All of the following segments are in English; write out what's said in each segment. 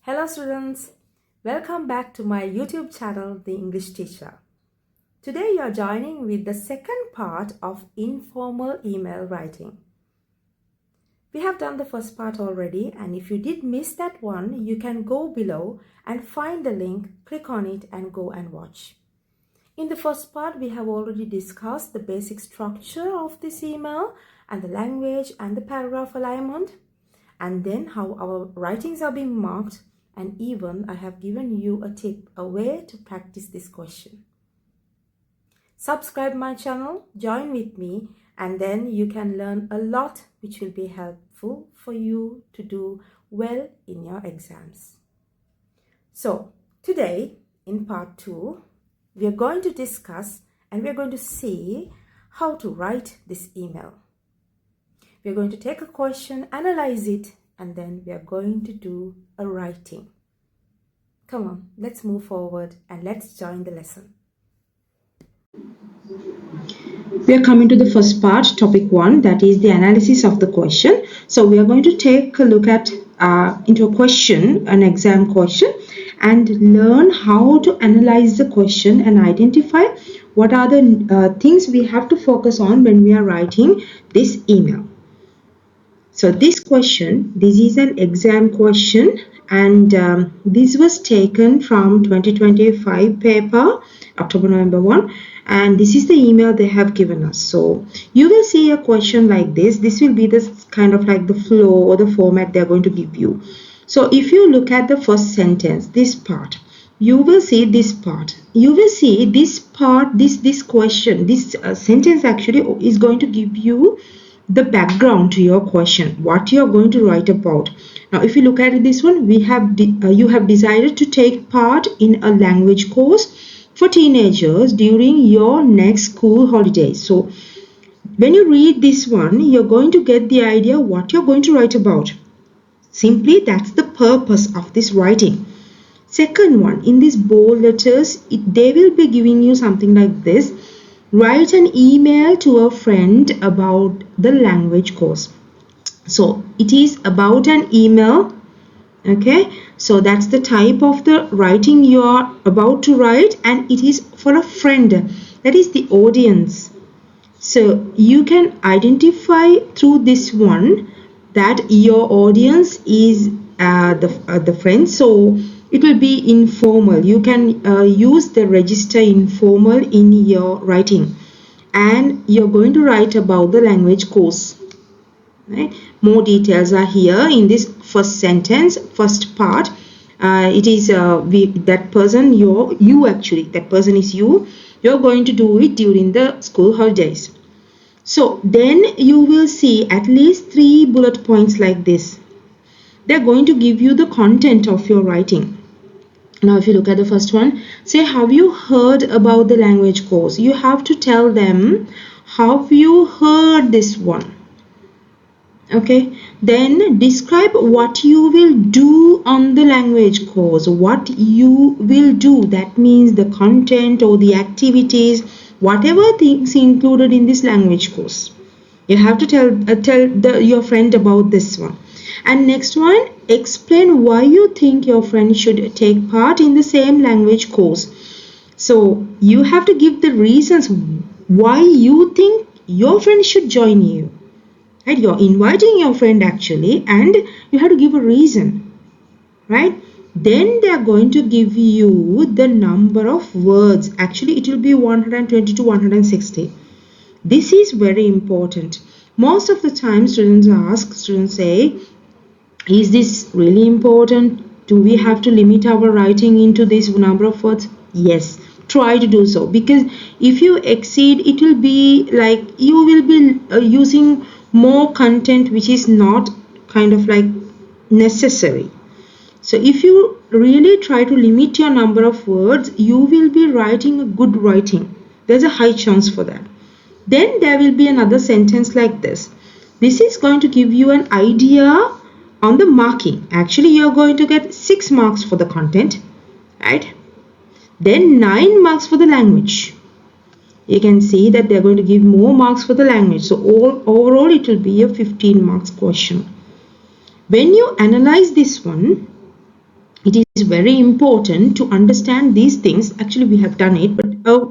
Hello students, welcome back to my YouTube channel, The English Teacher. Today you are joining with the second part of informal email writing. We have done the first part already, and if you did miss that one, you can go below and find the link, click on it and go and watch. In the first part, we have already discussed the basic structure of this email and the language and the paragraph alignment, and then how our writings are being marked. And even I have given you a tip, a way to practice this question. Subscribe my channel, join with me, and then you can learn a lot which will be helpful for you to do well in your exams. So today in part 2, we are going to discuss and we are going to see how to write this email. We are going to take a question, analyze it, and then we are going to do a writing. Come on, let's move forward and let's join the lesson. We are coming to the first part, topic 1, that is the analysis of the question. So we are going to take a look at into a question, an exam question, and learn how to analyze the question and identify what are the things we have to focus on when we are writing this email. So this question, this is an exam question, and this was taken from 2025 paper, October-November 1, and this is the email they have given us. So you will see a question like this. This will be the kind of like the flow or the format they're going to give you. So if you look at the first sentence, this part, you will see this part. You will see this part, this question, this sentence actually is going to give you the background to your question, what you are going to write about. Now if you look at this one, we have you have decided to take part in a language course for teenagers during your next school holidays. So when you read this one, you're going to get the idea what you're going to write about. Simply, that's the purpose of this writing. Second one, in these bold letters, they will be giving you something like this. Write an email to a friend about the language course. So it is about an email. Okay, so that's the type of the writing you are about to write, and it is for a friend, that is the audience. So you can identify through this one that your audience is the friend. So it will be informal. You can use the register informal in your writing, and you're going to write about the language course. Right? More details are here in this first sentence, first part. It is that person, you actually, that person is you. You're going to do it during the school holidays. So then you will see at least 3 bullet points like this. They're going to give you the content of your writing. Now if you look at the first one, say, have you heard about the language course? You have to tell them, have you heard this one? Okay, then describe what you will do on the language course. What you will do, that means the content or the activities, whatever things included in this language course. You have to tell your friend about this one. And next one, explain why you think your friend should take part in the same language course. So you have to give the reasons why you think your friend should join you. Right? You're inviting your friend actually, and you have to give a reason. Right? Then they are going to give you the number of words. Actually, it will be 120 to 160. This is very important. Most of the time students say, is this really important? Do we have to limit our writing into this number of words? Yes, try to do so, because if you exceed, it will be like you will be using more content which is not kind of like necessary. So if you really try to limit your number of words, you will be writing a good writing. There's a high chance for that. Then there will be another sentence like this. This is going to give you an idea on the marking. Actually, you're going to get 6 marks for the content, right? Then 9 marks for the language. You can see that they're going to give more marks for the language. So overall, it will be a 15 marks question. When you analyze this one, it is very important to understand these things. Actually, we have done it, but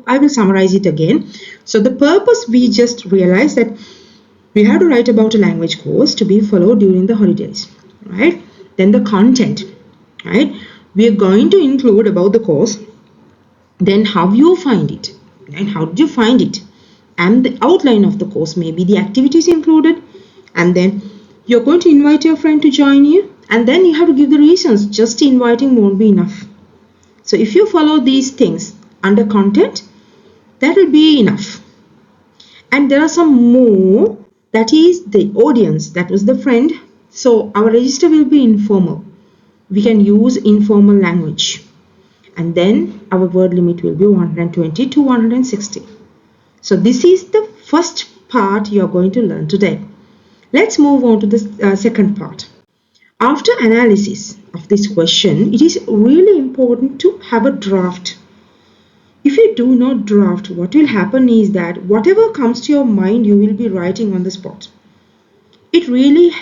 I will summarize it again. So the purpose, we just realized that we have to write about a language course to be followed during the holidays, right? Then the content, right? We are going to include about the course, then how you find it, and how did you find it, and the outline of the course, maybe the activities included, and then you're going to invite your friend to join you, and then you have to give the reasons. Just inviting won't be enough. So if you follow these things under content, that will be enough. And there are some more, that is the audience, that was the friend. So our register will be informal. We can use informal language, and then our word limit will be 120 to 160. So this is the first part you are going to learn today. Let's move on to the second part. After analysis of this question, it is really important to have a draft. If you do not draft, what will happen is that whatever comes to your mind, you will be writing on the spot. It really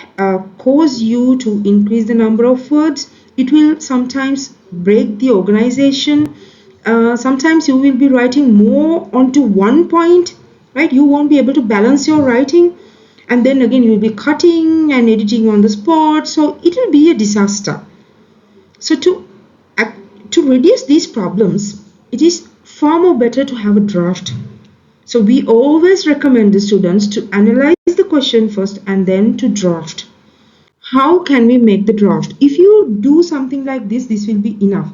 cause you to increase the number of words. It will sometimes break the organization. Sometimes you will be writing more onto one point, right? You won't be able to balance your writing, and then again you will be cutting and editing on the spot, so it will be a disaster. So to reduce these problems, it is far more better to have a draft. So we always recommend the students to analyze the question first and then to draft. How can we make the draft? If you do something like this will be enough.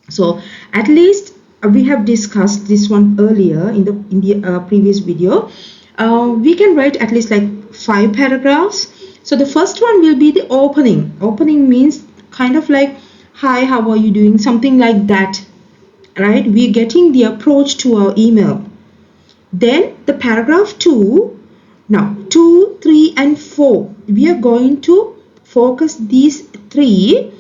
So at least we have discussed this one earlier in the previous video. We can write at least like 5 paragraphs. So the first one will be the opening. Opening means kind of like, hi, how are you doing? Something like that, right? We're getting the approach to our email. Then the paragraph 2, now 2, 3 and 4, we are going to focus these 3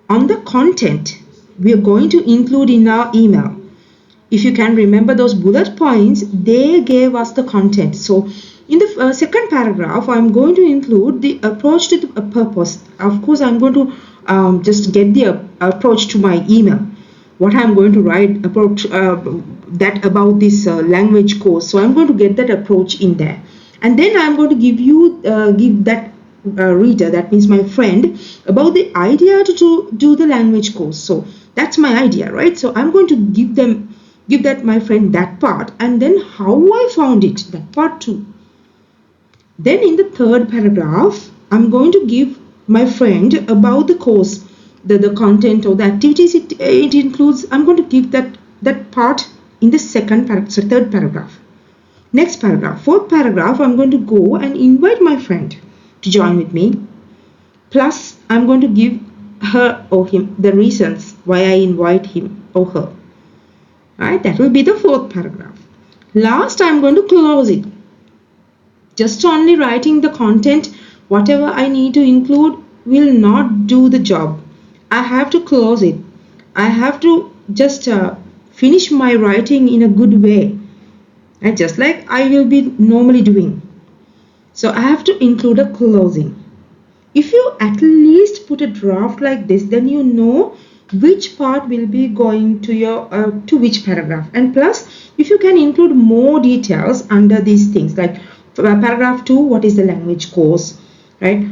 on the content we are going to include in our email. If you can remember those bullet points, they gave us the content. So in the second paragraph, I'm going to include the approach to the purpose. Of course, I'm going to just get the approach to my email. What I'm going to write about about this language course. So I'm going to get that approach in there, and then I'm going to give that reader, that means my friend, about the idea to do the language course. So that's my idea, right? So I'm going to give that my friend that part, and then how I found it, that part too. Then in the third paragraph, I'm going to give my friend about the course, the content or the activities it includes. I'm going to give that part in the third paragraph. Next paragraph, fourth paragraph, I'm going to go and invite my friend to join with me. Plus, I'm going to give her or him the reasons why I invite him or her. Right? That will be the fourth paragraph. Last, I'm going to close it. Just only writing the content, whatever I need to include, will not do the job. I have to close it. I have to just finish my writing in a good way, and just like I will be normally doing. So I have to include a closing. If you at least put a draft like this, then you know which part will be going to your to which paragraph. And plus, if you can include more details under these things, like paragraph 2, what is the language course, right?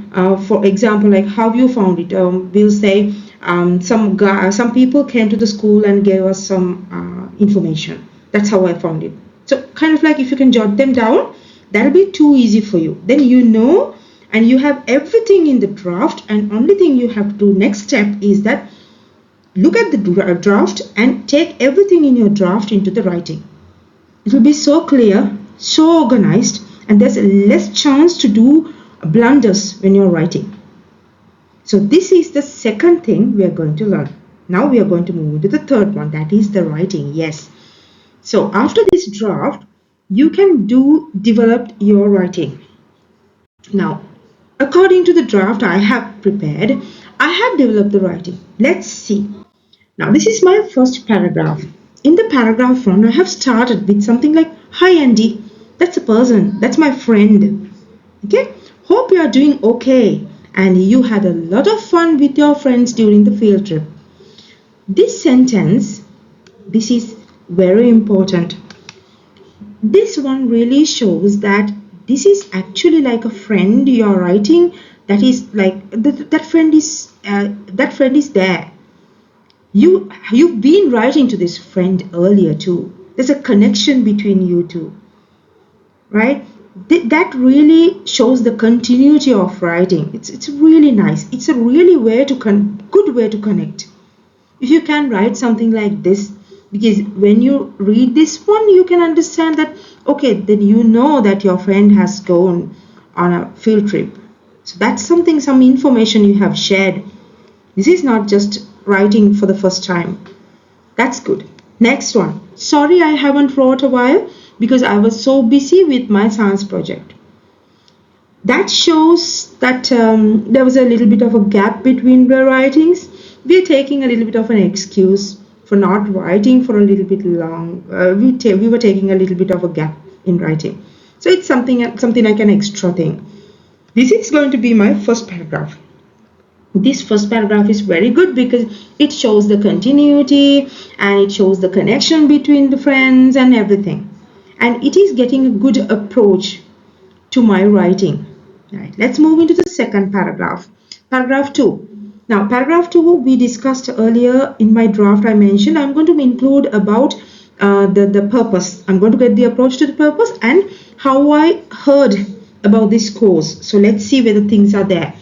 For example, like how you found it. We'll say some people came to the school and gave us some information. That's how I found it. So kind of like if you can jot them down, that'll be too easy for you. Then you know, and you have everything in the draft, and only thing you have to do next step is that look at the draft and take everything in your draft into the writing. It will be so clear, so organized, and there's less chance to do blunders when you're writing. So this is the second thing we are going to learn. Now we are going to move to the third one, that is the writing. Yes. So after this draft, you can develop your writing. Now, according to the draft I have prepared, I have developed the writing. Let's see. Now this is my first paragraph. In the paragraph 1, I have started with something like, hi Andy, that's a person, that's my friend. Okay, hope you are doing okay and you had a lot of fun with your friends during the field trip. This sentence, this is very important. This one really shows that this is actually like a friend you're writing, that is like that friend is there. You've been writing to this friend earlier too. There's a connection between you two, right? That really shows the continuity of writing. It's really nice. It's a really good way to connect. If you can write something like this, because when you read this one, you can understand that, okay, then you know that your friend has gone on a field trip. So that's something, some information you have shared. This is not just writing for the first time. That's good. Next one. Sorry, I haven't wrote a while because I was so busy with my science project. That shows that there was a little bit of a gap between the writings. We're taking a little bit of an excuse for not writing for a little bit long. We were taking a little bit of a gap in writing. So it's something like an extra thing. This is going to be my first paragraph. This first paragraph is very good because it shows the continuity and it shows the connection between the friends and everything. And it is getting a good approach to my writing. Right, let's move into the second paragraph. Paragraph 2. Now, paragraph 2 we discussed earlier in my draft. I mentioned I'm going to include about the purpose. I'm going to get the approach to the purpose and how I heard about this course. So let's see whether things are there.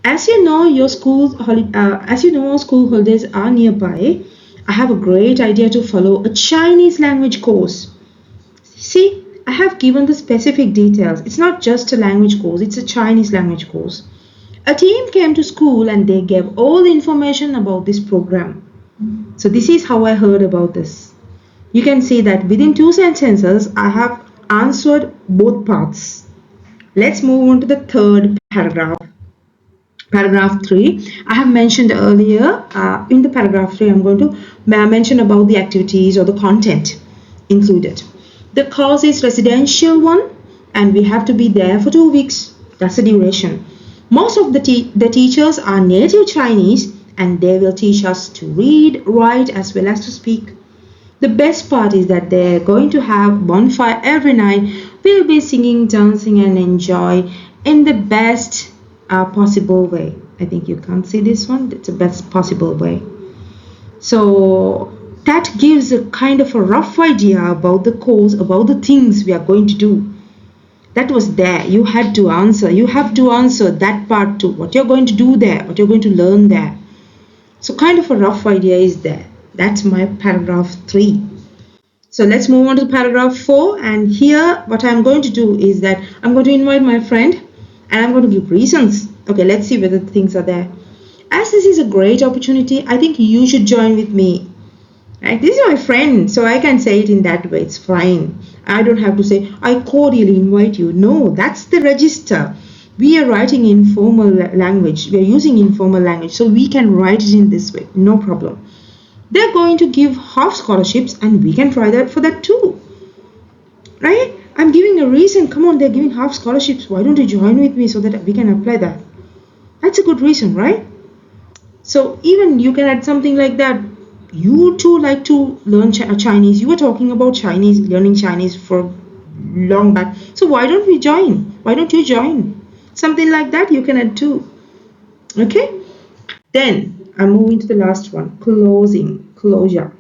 As you know, school holidays are nearby. I have a great idea to follow a Chinese language course. See, I have given the specific details. It's not just a language course, it's a Chinese language course. A team came to school and they gave all the information about this program. So this is how I heard about this. You can see that within 2 sentences, I have answered both parts. Let's move on to the third paragraph. Paragraph 3, I have mentioned earlier, in the paragraph 3, I'm going to mention about the activities or the content included. The course is residential one and we have to be there for 2 weeks. That's the duration. Most of the teachers are native Chinese and they will teach us to read, write as well as to speak. The best part is that they're going to have bonfire every night. We'll be singing, dancing and enjoy in the best possible way. I think you can't see this one. It's the best possible way. So that gives a kind of a rough idea about the course, about the things we are going to do. That was there. You had to answer. You have to answer that part too. What you're going to do there, what you're going to learn there. So kind of a rough idea is there. That's my paragraph 3. So let's move on to paragraph 4. And here what I'm going to do is that I'm going to invite my friend and I'm going to give reasons. Okay, let's see whether things are there. As this is a great opportunity, I think you should join with me. Right? This is my friend, so I can say it in that way. It's fine. I don't have to say, I cordially invite you. No, that's the register. We are writing informal language. We are using informal language, so we can write it in this way. No problem. They're going to give half scholarships and we can try that for that too. Right? I'm giving a reason. Come on, they're giving half scholarships. Why don't you join with me so that we can apply that? That's a good reason, right? So even you can add something like that. You too like to learn Chinese. You were talking about Chinese, learning Chinese for long back. So why don't we join? Why don't you join? Something like that you can add too. Okay? Then I'm moving to the last one. Closure.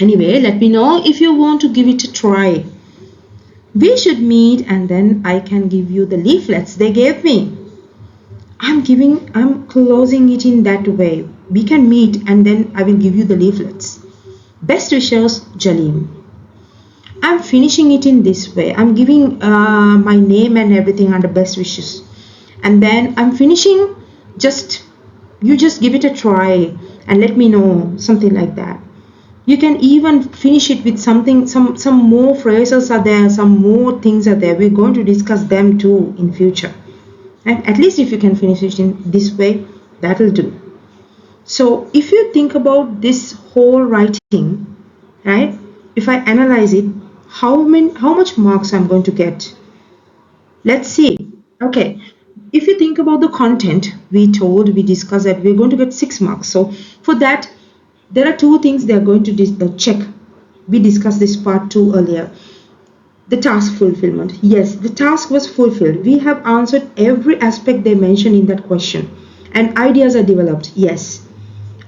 Anyway, let me know if you want to give it a try. We should meet and then I can give you the leaflets they gave me. I'm closing it in that way. We can meet and then I will give you the leaflets. Best wishes, Jalim. I'm finishing it in this way. I'm giving my name and everything under best wishes. And then I'm finishing, you just give it a try and let me know, something like that. You can even finish it with something, some more phrases are there, some more things are there. We're going to discuss them too in future. And at least if you can finish it in this way, that'll do. So if you think about this whole writing, right? If I analyze it, how much marks I'm going to get? Let's see. Okay. if you think about the content, we discussed that we're going to get 6 marks. So for that, there are two things they are going to check. We discussed this part 2 earlier. The task fulfillment. Yes, the task was fulfilled. We have answered every aspect they mentioned in that question. And ideas are developed. Yes,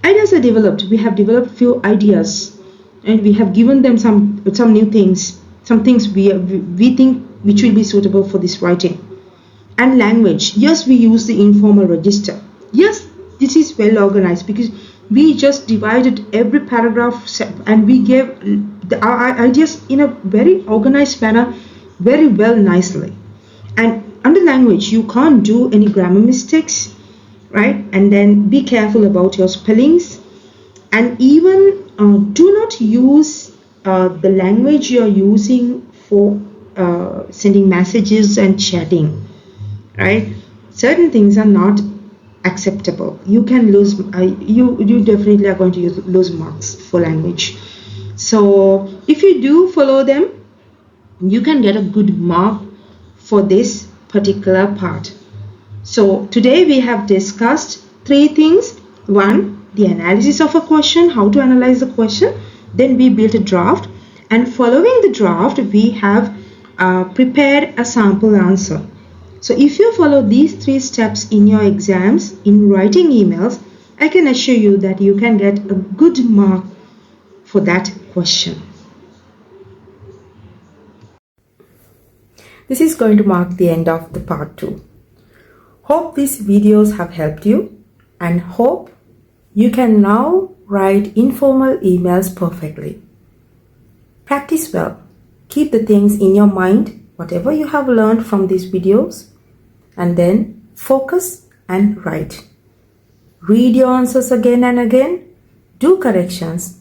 ideas are developed. We have developed few ideas, and we have given them some new things, some things we think which will be suitable for this writing. And language, yes, we use the informal register. Yes, this is well organized because we just divided every paragraph and we gave our ideas in a very organized manner, very well, nicely. And under language, you can't do any grammar mistakes, right? And then be careful about your spellings, and even do not use the language you're using for sending messages and chatting, right? Certain things are not acceptable. You can lose, you definitely are going to lose marks for language. So if you do follow them, you can get a good mark for this particular part. So today we have discussed 3 things. 1, the analysis of a question, how to analyze the question. Then we built a draft, and following the draft we have prepared a sample answer. So if you follow these 3 steps in your exams, in writing emails, I can assure you that you can get a good mark for that question. This is going to mark the end of the part 2. Hope these videos have helped you, and hope you can now write informal emails perfectly. Practice well. Keep the things in your mind, whatever you have learned from these videos, and then focus and write. Read your answers again and again, do corrections,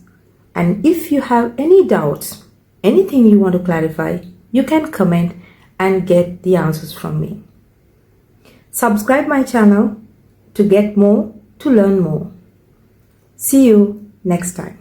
and if you have any doubts, anything you want to clarify, you can comment and get the answers from me. Subscribe my channel to get more, to learn more. See you next time.